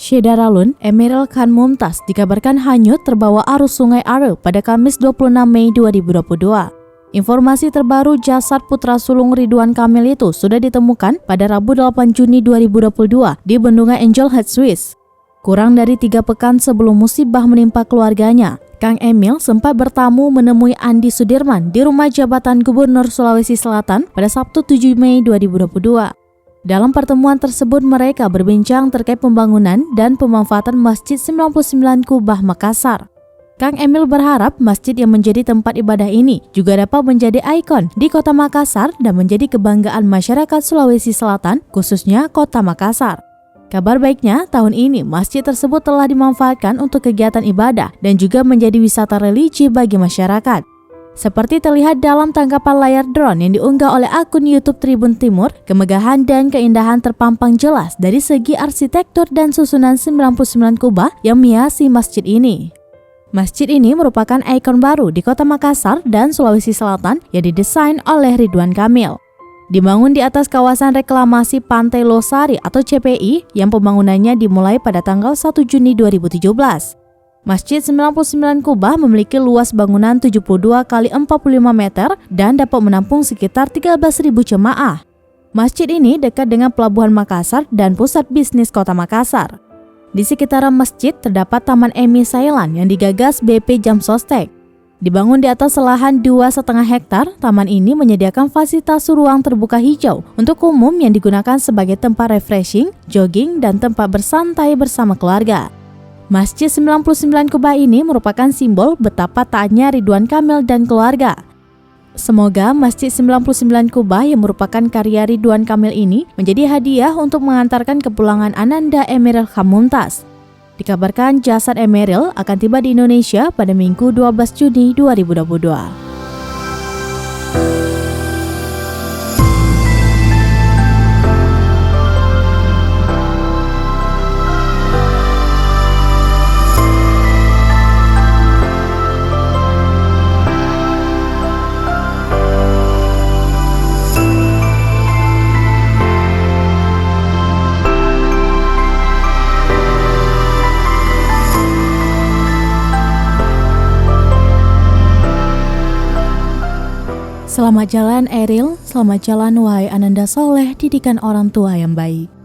Syederalun Emeril Khan Mumtaz dikabarkan hanyut terbawa arus Sungai Are pada Kamis 26 Mei 2022. Informasi terbaru jasad putra sulung Ridwan Kamil itu sudah ditemukan pada Rabu 8 Juni 2022 di Bendungan Angel Head, Swiss. Kurang dari 3 pekan sebelum musibah menimpa keluarganya, Kang Emil sempat bertamu menemui Andi Sudirman di rumah jabatan Gubernur Sulawesi Selatan pada Sabtu 7 Mei 2022. Dalam pertemuan tersebut mereka berbincang terkait pembangunan dan pemanfaatan Masjid 99 Kubah Makassar. Kang Emil berharap masjid yang menjadi tempat ibadah ini juga dapat menjadi ikon di Kota Makassar dan menjadi kebanggaan masyarakat Sulawesi Selatan, khususnya Kota Makassar. Kabar baiknya, tahun ini masjid tersebut telah dimanfaatkan untuk kegiatan ibadah dan juga menjadi wisata religi bagi masyarakat. Seperti terlihat dalam tangkapan layar drone yang diunggah oleh akun YouTube Tribun Timur, kemegahan dan keindahan terpampang jelas dari segi arsitektur dan susunan 99 kubah yang menghiasi masjid ini. Masjid ini merupakan ikon baru di Kota Makassar dan Sulawesi Selatan yang didesain oleh Ridwan Kamil. Dibangun di atas kawasan reklamasi Pantai Losari atau CPI yang pembangunannya dimulai pada tanggal 1 Juni 2017. Masjid 99 Kubah memiliki luas bangunan 72 x 45 meter dan dapat menampung sekitar 13.000 jemaah. Masjid ini dekat dengan Pelabuhan Makassar dan pusat bisnis Kota Makassar. Di sekitaran masjid terdapat Taman Emi Sailan yang digagas BP Jamsostek. Dibangun di atas lahan 2,5 hektar, taman ini menyediakan fasilitas ruang terbuka hijau untuk umum yang digunakan sebagai tempat refreshing, jogging, dan tempat bersantai bersama keluarga. Masjid 99 Kubah ini merupakan simbol betapa taatnya Ridwan Kamil dan keluarga. Semoga Masjid 99 Kubah yang merupakan karya Ridwan Kamil ini menjadi hadiah untuk mengantarkan kepulangan Ananda Emeril Khan Mumtaz. Dikabarkan jasad Emeril akan tiba di Indonesia pada Minggu 12 Juni 2022. Selamat jalan Eril, selamat jalan wahai Ananda Soleh, didikan orang tua yang baik.